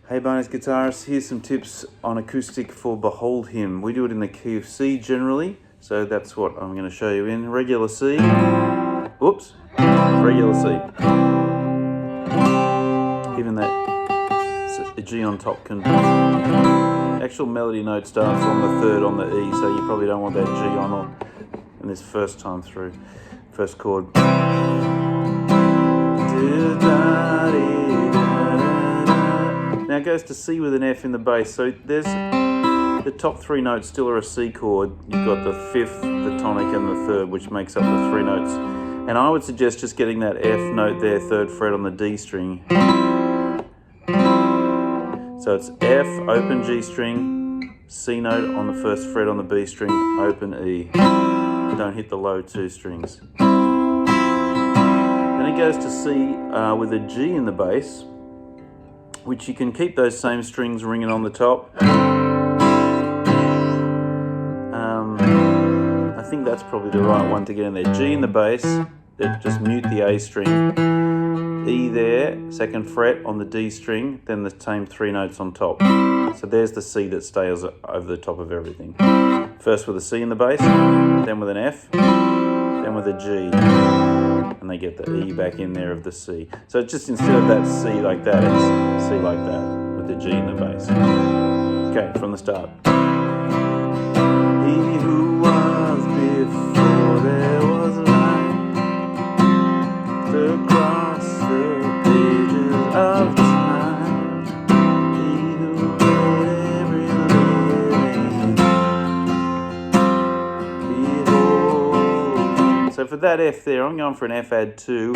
Hey bonus guitarists, here's some tips on acoustic for Behold Him. We do it in the key of C generally, so that's what I'm going to show you in. Regular C, whoops, regular C. Even that a G on top can, actual melody note starts on the third on the E, so you probably don't want that G on in this first time through, first chord. Now it goes to C with an F in the bass, so there's the top three notes still are a C chord. You've got the fifth, the tonic, and the third, which makes up the three notes. And I would suggest just getting that F note there, third fret on the D string. So it's F, open G string, C note on the first fret on the B string, open E. Don't hit the low two strings. Then it goes to C with a G in the bass, which you can keep those same strings ringing on the top. I think that's probably the right one to get in there. G in the bass, then just mute the A string. E there, second fret on the D string, then the same three notes on top. So there's the C that stays over the top of everything. First with a C in the bass, then with an F, then with a G. And they get the E back in there of the C. So just instead of that C like that, it's C like that with the G in the bass. Okay, from the start. He who was before there was light, across the pages of time. He who made every living behold. So for that F there, I'm going for an F add 2.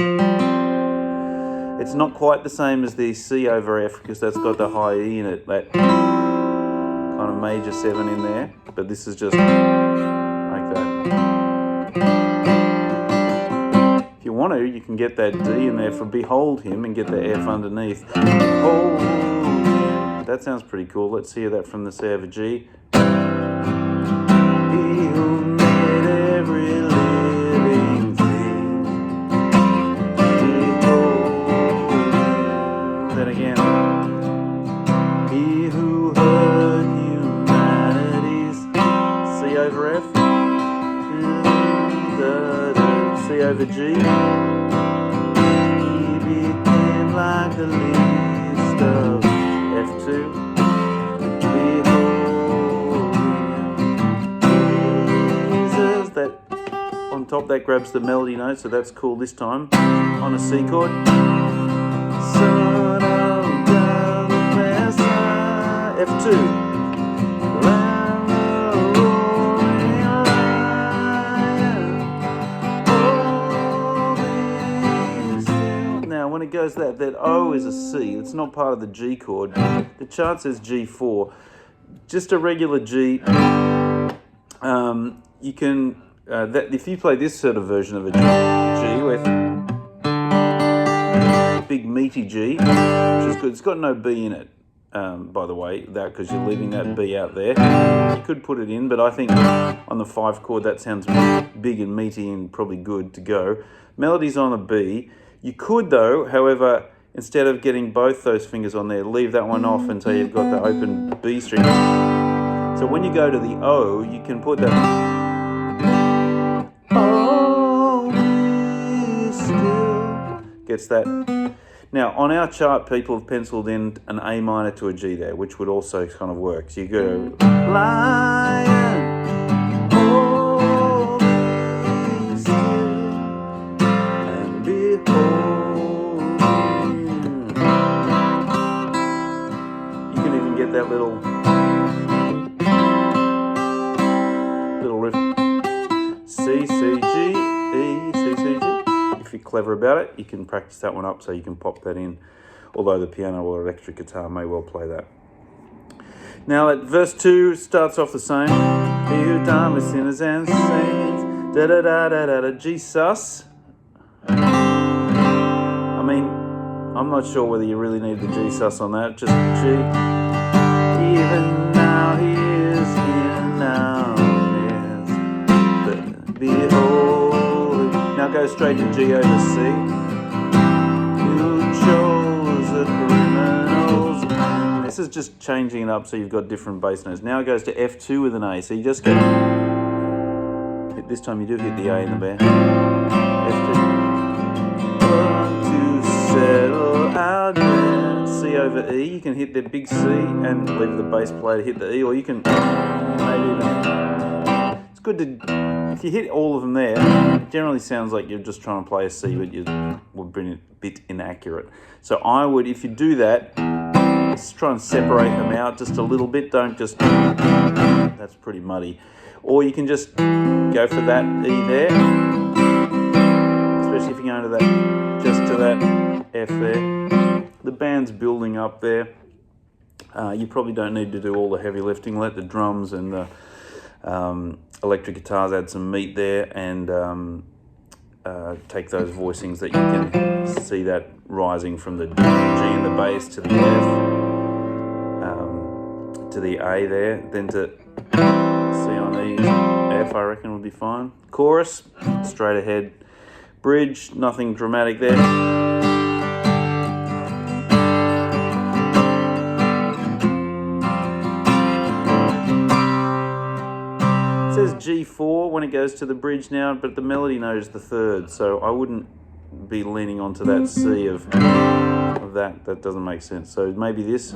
It's not quite the same as the C over F because that's got the high E in it, that kind of major 7 in there, but this is just like that. If you want to, you can get that D in there for Behold Him and get the F underneath. Behold Him. That sounds pretty cool. Let's hear that from the C over G. He who made every living thing. Behold. Then again. He who heard humanity's C over F. C over G. He became like the least of F2. Behold Jesus. That on top, that grabs the melody note, so that's cool this time. On a C chord. Son of God, the Messiah. F2. When it goes that O is a C. It's not part of the G chord. The chart says G4. Just a regular G. You can if you play this sort of version of a G with big meaty G, which is good. It's got no B in it, by the way, that because you're leaving that B out there. You could put it in, but I think on the 5 chord that sounds big and meaty and probably good to go. Melody's on a B. You could though, however, instead of getting both those fingers on there, leave that one off until you've got the open B string. So when you go to the O, you can put that Oh, be still. Gets that. Now on our chart, people have penciled in an A minor to a G there, which would also kind of work. So you go Lion. That little riff. C, C, G, E, C, C, G. If you're clever about it, you can practice that one up so you can pop that in. Although the piano or electric guitar may well play that. Now that verse 2 starts off the same. He who died with sinners and saints. Da da da da da da. G sus. I mean, I'm not sure whether you really need the G sus on that. Just G. Even now he is here now, yes. But behold, now go straight to G over C. Who chose the criminals and this is just changing it up so you've got different bass notes. Now it goes to F2 with an A, so you just go, this time you do hit the A in the band. F2. To settle out there. C over E, you can hit the big C and leave the bass player to hit the E, or you can maybe even, it's good to, if you hit all of them there, it generally sounds like you're just trying to play a C, but you would be a bit inaccurate. So I would, if you do that, just try and separate them out just a little bit. Don't just, that's pretty muddy. Or you can just go for that E there, especially if you're going to that, just to that F there. The band's building up there. You probably don't need to do all the heavy lifting. Let the drums and the electric guitars add some meat there, and take those voicings that you can see that rising from the G in the bass to the F, to the A there, then to C on E, F I reckon would be fine. Chorus, straight ahead. Bridge, nothing dramatic there. It says G4 when it goes to the bridge now, but the melody note is the third, so I wouldn't be leaning onto that C of that. That doesn't make sense. So maybe this.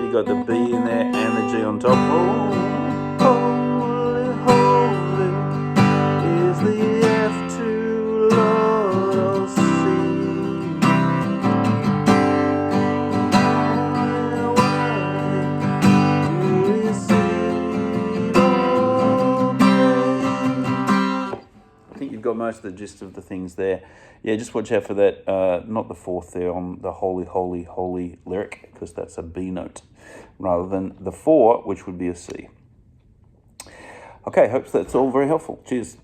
You got the B in there and the G on top. Holy, holy is the F2 Lord of C. You've got most of the gist of the things there. Yeah, just watch out for that, not the fourth there on the holy, holy, holy lyric, because that's a B note, rather than the 4, which would be a C. Okay, hope that's all very helpful. Cheers.